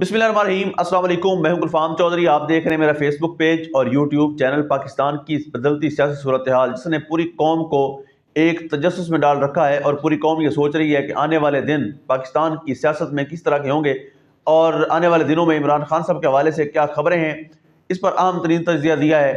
बिस्मिल्लाहिर्रहमानिर्रहीम, अस्सलाम वालेकुम। मैं हूं गुलफाम चौधरी। आप देख रहे हैं मेरा फेसबुक पेज और यूट्यूब चैनल। पाकिस्तान की इस बदलती सियासी सूरत हाल जिसने पूरी कौम को एक तजस्सुस में डाल रखा है और पूरी कौम ये सोच रही है कि आने वाले दिन पाकिस्तान की सियासत में किस तरह के होंगे और आने वाले दिनों में इमरान खान साहब के हवाले से क्या खबरें हैं, इस पर अहम तरीन तजिया दिया है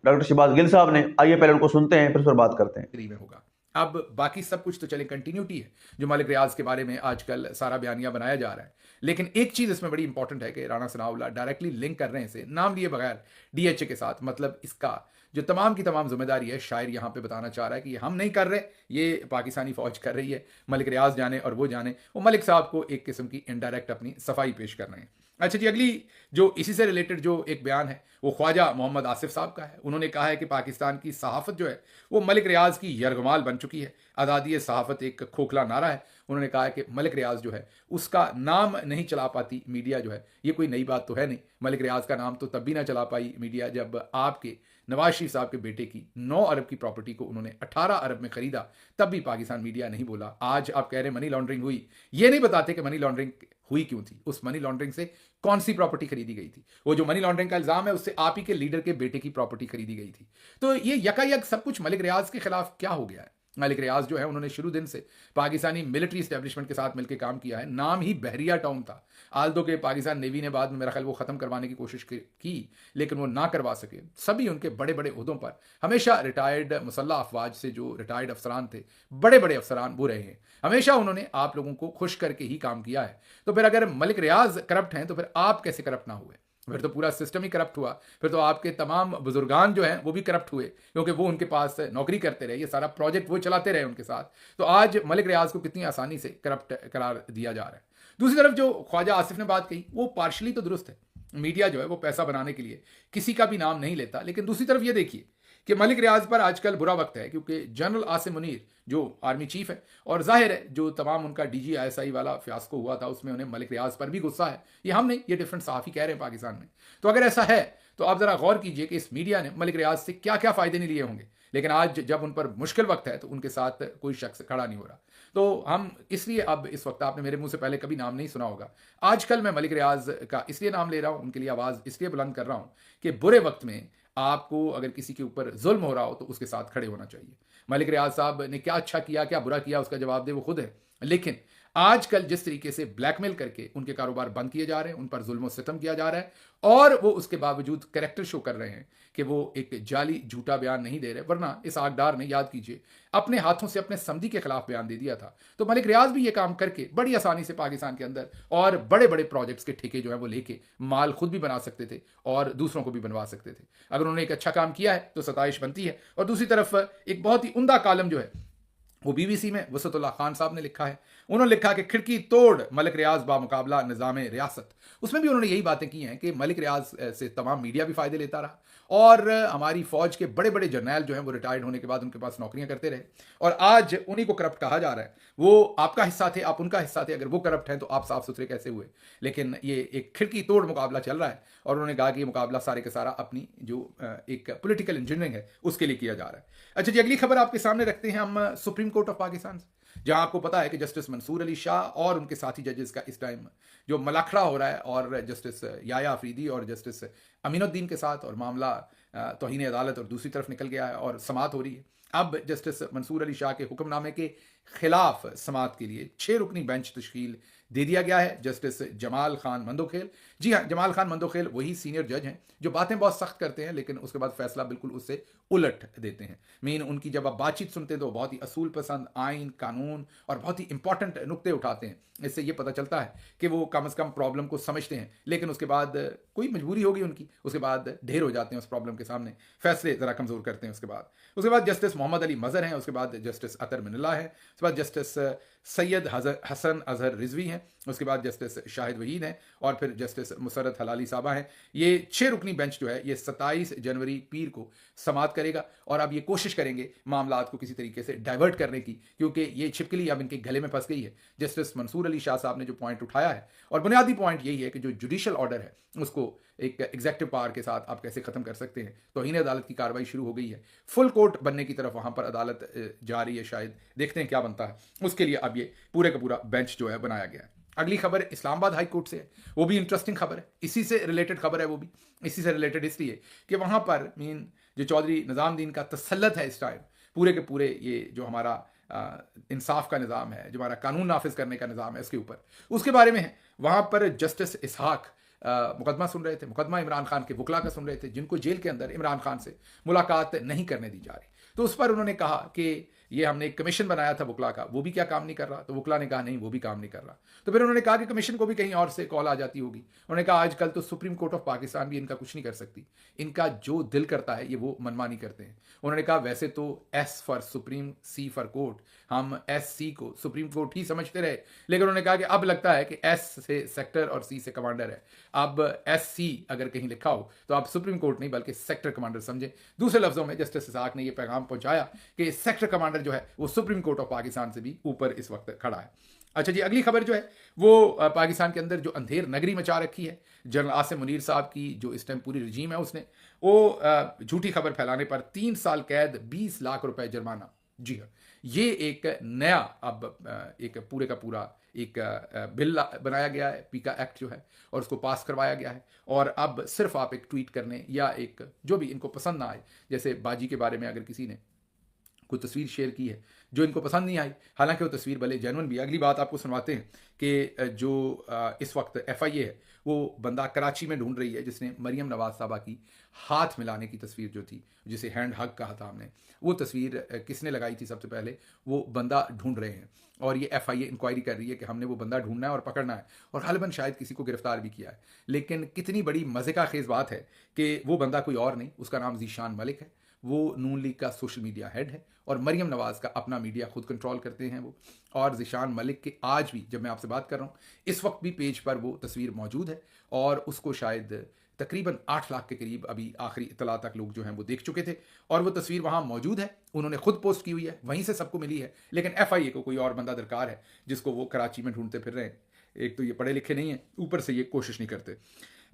डॉक्टर शहबाज गिल साहब ने। आइए पहले उनको सुनते हैं, फिर उस पर बात करते हैं। में होगा। अब बाकी सब कुछ तो चले कंटिन्यूटी है जो मलिक रियाज के बारे में आजकल सारा बयानिया बनाया जा रहा है, लेकिन एक चीज इसमें बड़ी इंपॉर्टेंट है कि राणा सनाउल्लाह डायरेक्टली लिंक कर रहे हैं इसे नाम लिए बगैर डीएचए के साथ। मतलब इसका जो तमाम की तमाम जिम्मेदारी है शायर यहां पे बताना चाह रहा है कि ये हम नहीं कर रहे, ये पाकिस्तानी फौज कर रही है। मलिक रियाज जाने और वो जाने, वो मलिक साहब को एक किस्म की इनडायरेक्ट अपनी सफाई पेश कर रहे हैं। अच्छा जी, अगली जो इसी से रिलेटेड जो एक बयान है वो ख्वाजा मोहम्मद आसिफ साहब का है। उन्होंने कहा है कि पाकिस्तान की सहाफत जो है वो मलिक रियाज की यरगमाल बन चुकी है। आज़ादी सहाफत एक खोखला नारा है। उन्होंने कहा है कि मलिक रियाज जो है उसका नाम नहीं चला पाती मीडिया जो है, ये कोई नई बात तो है नहीं। मलिक रियाज का नाम तो तब भी ना चला पाई मीडिया जब आपके नवाज शरीफ साहब के बेटे की 9 अरब की प्रॉपर्टी को उन्होंने 18 अरब में खरीदा, तब भी पाकिस्तान मीडिया नहीं बोला। आज आप कह रहे हैं मनी लॉन्ड्रिंग हुई, ये नहीं बताते कि मनी लॉन्ड्रिंग हुई क्यों थी, उस मनी लॉन्ड्रिंग से कौन सी प्रॉपर्टी खरीदी गई थी। वो जो मनी लॉन्ड्रिंग का इल्जाम है उससे आप ही के लीडर के बेटे की प्रॉपर्टी खरीदी गई थी। तो ये यकायक सब कुछ मलिक रियाज के खिलाफ क्या हो गया है। मलिक रियाज जो है उन्होंने शुरू दिन से पाकिस्तानी मिलिट्री स्टैब्लिशमेंट के साथ मिलकर काम किया है। नाम ही बहरिया टाउन था, आल्दो के पाकिस्तान नेवी ने बाद में मेरा ख्याल वो खत्म करवाने की कोशिश की, लेकिन वो ना करवा सके। सभी उनके बड़े बड़े उहदों पर हमेशा रिटायर्ड मुसल्लह अफवाज से जो रिटायर्ड अफसरान थे, बड़े बड़े अफसरान वो रहे हैं। हमेशा उन्होंने आप लोगों को खुश करके ही काम किया है। तो फिर अगर मलिक रियाज करप्ट हैं तो फिर आप कैसे करप्ट ना हुए? फिर तो पूरा सिस्टम ही करप्ट हुआ। फिर तो आपके तमाम बुजुर्गान जो हैं वो भी करप्ट हुए, क्योंकि वो उनके पास नौकरी करते रहे, ये सारा प्रोजेक्ट वो चलाते रहे उनके साथ। तो आज मलिक रियाज को कितनी आसानी से करप्ट करार दिया जा रहा है। दूसरी तरफ जो ख्वाजा आसिफ ने बात कही वो पार्शली तो दुरुस्त है। मीडिया जो है वो पैसा बनाने के लिए किसी का भी नाम नहीं लेता, लेकिन दूसरी तरफ ये देखिए कि मलिक रियाज पर आजकल बुरा वक्त है, क्योंकि जनरल आसिम मुनीर जो आर्मी चीफ है, और जाहिर है जो तमाम उनका DGISI वाला फियास्को हुआ था उसमें उन्हें मलिक रियाज पर भी गुस्सा है। ये हम नहीं, ये डिफरेंट सहाफ़ी कह रहे हैं पाकिस्तान में। तो अगर ऐसा है तो आप ज़रा गौर कीजिए कि इस मीडिया ने मलिक रियाज से क्या क्या फ़ायदे नहीं लिए होंगे, लेकिन आज जब उन पर मुश्किल वक्त है तो उनके साथ कोई शख्स खड़ा नहीं हो रहा। तो हम इसलिए अब इस वक्त, आपने मेरे मुंह से पहले कभी नाम नहीं सुना होगा, आजकल मैं मलिक रियाज का इसलिए नाम ले रहा हूँ, उनके लिए आवाज़ इसलिए बुलंद कर रहा हूँ कि बुरे वक्त में आपको अगर किसी के ऊपर जुल्म हो रहा हो तो उसके साथ खड़े होना चाहिए। मलिक रियाज साहब ने क्या अच्छा किया क्या बुरा किया उसका जवाब दे वो खुद है, लेकिन आजकल जिस तरीके से ब्लैकमेल करके उनके कारोबार बंद किए जा रहे हैं, उन पर जुल्म सितम किया जा रहा है, और वो उसके बावजूद कैरेक्टर शो कर रहे हैं कि वो एक जाली झूठा बयान नहीं दे रहे, वरना इस आगदार ने, याद कीजिए, अपने हाथों से अपने समधी के खिलाफ बयान दे दिया था। तो मलिक रियाज भी ये काम करके बड़ी आसानी से पाकिस्तान के अंदर और बड़े बड़े प्रोजेक्ट्स के ठेके जो है वो लेके माल खुद भी बना सकते थे और दूसरों को भी बनवा सकते थे। अगर उन्होंने एक अच्छा काम किया है तो सताइश बनती है। और दूसरी तरफ एक बहुत ही उम्दा कालम जो है वो BBC में वसतुल्लाह खान साहब ने लिखा है। उन्होंने लिखा कि खिड़की तोड़ मलिक रियाज बामुकाबला निज़ाम रियासत। उसमें भी उन्होंने यही बातें की हैं कि मलिक रियाज से तमाम मीडिया भी फ़ायदे लेता रहा, और हमारी फ़ौज के बड़े बड़े जर्नैल जो हैं वो रिटायर्ड होने के बाद उनके पास नौकरियां करते रहे, और आज उन्हीं को करप्ट कहा जा रहा है। वो आपका हिस्सा थे, आप उनका हिस्सा थे, अगर वो करप्ट हैं तो आप साफ सुथरे कैसे हुए? लेकिन ये एक खिड़की तोड़ मुकाबला चल रहा है, और उन्होंने कहा कि ये मुकाबला सारे का सारा अपनी जो एक पॉलिटिकल इंजीनियरिंग है उसके लिए किया जा रहा है। अच्छा जी, अगली खबर आपके सामने रखते हैं हम सुप्रीम कोर्ट ऑफ पाकिस्तान से, जहां आपको पता है कि जस्टिस मंसूर अली शाह और उनके साथी जजेस का इस टाइम जो मलाखड़ा हो रहा है, और जस्टिस याया अफरीदी और जस्टिस अमीनुद्दीन के साथ, और मामला तौहीन अदालत और दूसरी तरफ निकल गया है और समात हो रही है। अब जस्टिस मंसूर अली शाह के हुक्मनामे के खिलाफ समात के लिए 6 रुकनी बेंच तश्कील दे दिया गया है। जस्टिस जमाल खान मंदोखेल, जी हाँ, जमाल खान मंदोखेल वही सीनियर जज हैं जो बातें बहुत सख्त करते हैं लेकिन उसके बाद फैसला बिल्कुल उससे उलट देते हैं। मीन उनकी जब आप बातचीत सुनते हैं तो बहुत ही असूल पसंद, आइन, कानून और बहुत ही इंपॉर्टेंट नुक्ते उठाते हैं। इससे ये पता चलता है कि वो कम से कम प्रॉब्लम को समझते हैं, लेकिन उसके बाद कोई मजबूरी होगी उनकी, उसके बाद ढेर हो जाते हैं उस प्रॉब्लम के सामने, फैसले ज़रा कमज़ोर करते हैं। उसके बाद जस्टिस मोहम्मद अली मज़हर हैं, उसके बाद जस्टिस अतर मिनल्ला है, उसके बाद जस्टिस सैयद हसन अजहर रिजवी हैं, उसके बाद जस्टिस शाहिद वहीद हैं, और फिर जस्टिस मुसरत हलाली साहबा हैं। ये 6 रुकनी बेंच जो है ये 27 जनवरी पीर को समात करेगा, और अब ये कोशिश करेंगे मामलात को किसी तरीके से डाइवर्ट करने की, क्योंकि ये छिपकली अब इनके गले में फंस गई है। जस्टिस मंसूर अली शाह साहब ने जो पॉइंट उठाया है, और बुनियादी पॉइंट यही है कि जो जुडिशल ऑर्डर है उसको एक एग्जेक्टिव पावर के साथ आप कैसे खत्म कर सकते हैं। तौहीन अदालत की कार्रवाई शुरू हो गई है, फुल कोर्ट बनने की तरफ वहां पर अदालत जा रही है, शायद देखते हैं क्या बनता है। उसके लिए अब ये पूरे का पूरा बेंच जो है बनाया गया है। अगली खबर इस्लामाबाद हाई कोर्ट से है, वो भी इंटरेस्टिंग खबर है, इसी से रिलेटेड खबर है, वो भी इसी से रिलेटेड इसलिए कि वहाँ पर मीन जो चौधरी निज़ामुद्दीन का तसल्लुत है इस टाइम पूरे के पूरे ये जो हमारा इंसाफ का निज़ाम है, जो हमारा कानून नाफिज करने का निज़ाम है, इसके ऊपर उसके बारे में है। वहाँ पर जस्टिस इसहाक मुकदमा सुन रहे थे, मुकदमा इमरान खान के वकला का सुन रहे थे, जिनको जेल के अंदर इमरान खान से मुलाकात नहीं करने दी जा रही। तो उस पर उन्होंने कहा कि ये हमने एक कमीशन बनाया था वकला का, वो भी क्या काम नहीं कर रहा। तो वकला ने कहा नहीं, वो भी काम नहीं कर रहा। तो फिर उन्होंने कहा कि कमीशन को भी कहीं और से कॉल आ जाती होगी। उन्होंने कहा आजकल तो सुप्रीम कोर्ट ऑफ पाकिस्तान भी इनका कुछ नहीं कर सकती, इनका जो दिल करता है ये वो मनमानी करते हैं। उन्होंने कहा वैसे तो S for supreme, C for court, हम एस सी को सुप्रीम कोर्ट ही समझते रहे, लेकिन उन्होंने कहा कि अब लगता है कि एस से सेक्टर और सी से कमांडर है। अब एस सी अगर कहीं लिखा हो तो आप सुप्रीम कोर्ट नहीं बल्कि सेक्टर कमांडर समझे। दूसरे लफ्जों में जस्टिस इसहाक ने यह पैगाम पहुंचाया कि सेक्टर कमांडर जो है वो सुप्रीम कोर्ट ऑफ पाकिस्तान से भी ऊपर इस वक्त खड़ा है। अच्छा जी, अगली खबर जो है वो पाकिस्तान के अंदर जो अंधेर नगरी मचा रखी है जनरल आसिम मुनीर साहब की, जो इस टाइम पूरी रजीम है, उसने वो झूठी खबर फैलाने पर 3 साल कैद, 20 लाख रुपए जुर्माना। जी हाँ, ये एक नया अब एक पूरे का पूरा एक बिल बनाया गया है, पीका एक्ट जो है, और उसको पास करवाया गया है। और अब सिर्फ आप एक ट्वीट करने या एक जो भी इनको पसंद ना आए, जैसे बाजी के बारे में अगर किसी ने कोई तस्वीर शेयर की है जो इनको पसंद नहीं आई, हालांकि वो तस्वीर भले जेन्युइन भी। अगली बात आपको सुनवाते हैं कि जो इस वक्त FIA है वो बंदा कराची में ढूंढ रही है जिसने मरियम नवाज साहबा की हाथ मिलाने की तस्वीर जो थी, जिसे हैंड हग कहा था हमने, वो तस्वीर किसने लगाई थी सबसे पहले, वो बंदा ढूंढ रहे हैं। और ये FIA इंक्वायरी कर रही है कि हमने वो बंदा ढूंढना है और पकड़ना है, और गालिबन शायद किसी को गिरफ्तार भी किया है। लेकिन कितनी बड़ी मज़े का खेज बात है कि वो बंदा कोई और नहीं, उसका नाम ज़ीशान मलिक है। वो नून लीग का सोशल मीडिया हेड है और मरियम नवाज का अपना मीडिया खुद कंट्रोल करते हैं वो। और ज़ीशान मलिक के आज भी, जब मैं आपसे बात कर रहा हूँ, इस वक्त भी पेज पर वो तस्वीर मौजूद है, और उसको शायद तकरीबन 8 लाख के करीब अभी आखिरी इतला तक लोग जो हैं वो देख चुके थे, और वो तस्वीर वहाँ मौजूद है, उन्होंने खुद पोस्ट की हुई है, वहीं से सबको मिली है। लेकिन FIA को कोई और बंदा दरकार है जिसको वो कराची में ढूंढते फिर रहे हैं। एक तो ये पढ़े लिखे नहीं है, ऊपर से ये कोशिश नहीं करते।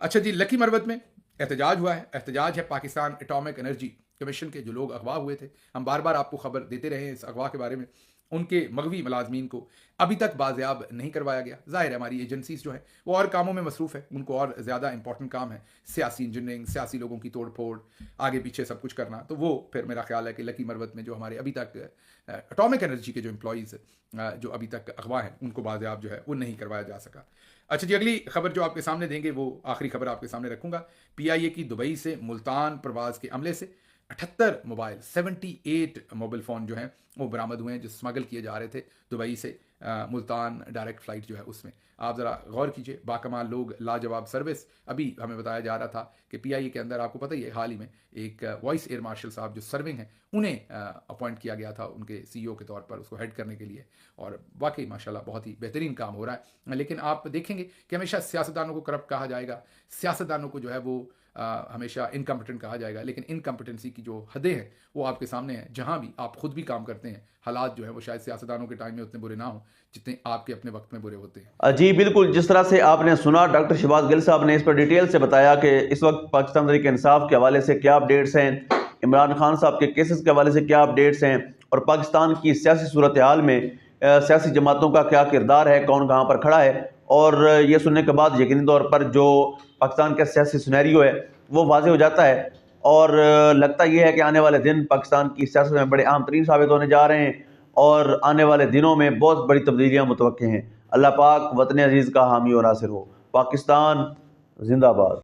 अच्छा जी, लकी मरवत में एहतजाज हुआ है। एहतजाज है पाकिस्तान एटॉमिक एनर्जी कमीशन के जो लोग अगवा हुए थे। हम बार बार आपको खबर देते रहे हैं इस अगवा के बारे में। उनके मगवी मुलाजमीन को अभी तक बाजियाब नहीं करवाया गया। जाहिर है हमारी एजेंसीज जो है वो और कामों में मसरूफ़ है, उनको और ज़्यादा इंपॉर्टेंट काम है, सियासी इंजीनियरिंग, सियासी लोगों की तोड़ फोड़, आगे पीछे सब कुछ करना। तो वो फिर मेरा ख्याल है कि लकी मरवत में जो हमारे अभी तक एटॉमिक एनर्जी के जो एम्प्लॉयज़ जो अभी तक अगवा हैं, उनको बाजियाब जो है वो नहीं करवाया जा सका। अच्छा जी, अगली खबर जो आपके सामने देंगे वो आखिरी खबर आपके सामने रखूंगा। PIA की दुबई से मुल्तान प्रवास के अमले से 78 मोबाइल, 78 मोबाइल फ़ोन जो हैं वो बरामद हुए हैं, जो स्मगल किए जा रहे थे दुबई से मुल्तान डायरेक्ट फ़्लाइट जो है उसमें। आप ज़रा गौर कीजिए, बाकमाल लोग, लाजवाब सर्विस। अभी हमें बताया जा रहा था कि PIA के अंदर आपको पता ही है, हाल ही में एक वाइस एयर मार्शल साहब जो सर्विंग हैं, उन्हें अपॉइंट किया गया था उनके CEO के तौर पर, उसको हेड करने के लिए। और वाकई माशाल्लाह बहुत ही बेहतरीन काम हो रहा है। लेकिन आप देखेंगे कि हमेशा सियासतदानों को करप्ट कहा जाएगा, सियासतदानों को जो है वो हमेशा इनकम्पिटेंट कहा जाएगा, लेकिन इनकम्पिटेंसी की जो हदें हैं वो आपके सामने हैं। जहां भी आप खुद भी काम करते हैं, हालात जो है वो शायद सियासतदानों के टाइम में उतने बुरे ना हो जितने आपके अपने वक्त में बुरे होते हैं। जी बिल्कुल, जिस तरह से आपने सुना, डॉक्टर शहबाज गिल साहब ने इस पर डिटेल से बताया कि इस वक्त पाकिस्तान तहरीक इंसाफ के हवाले से क्या अपडेट्स हैं, इमरान खान साहब के केसेस के हवाले से क्या अपडेट्स हैं, और पाकिस्तान की सियासी सूरत हाल में सियासी जमातों का क्या किरदार है, कौन कहाँ पर खड़ा है। और ये सुनने के बाद यकीनी तौर पर जो पाकिस्तान का सियासी सिनेरियो है वो वाज़ेह हो जाता है, और लगता यह है कि आने वाले दिन पाकिस्तान की सियासत में बड़े अहम तरीन साबित होने जा रहे हैं, और आने वाले दिनों में बहुत बड़ी तब्दीलियाँ मुतवक्के हैं। अल्लाह पाक वतन अजीज़ का हामी और नासिर हो। पाकिस्तान जिंदाबाद।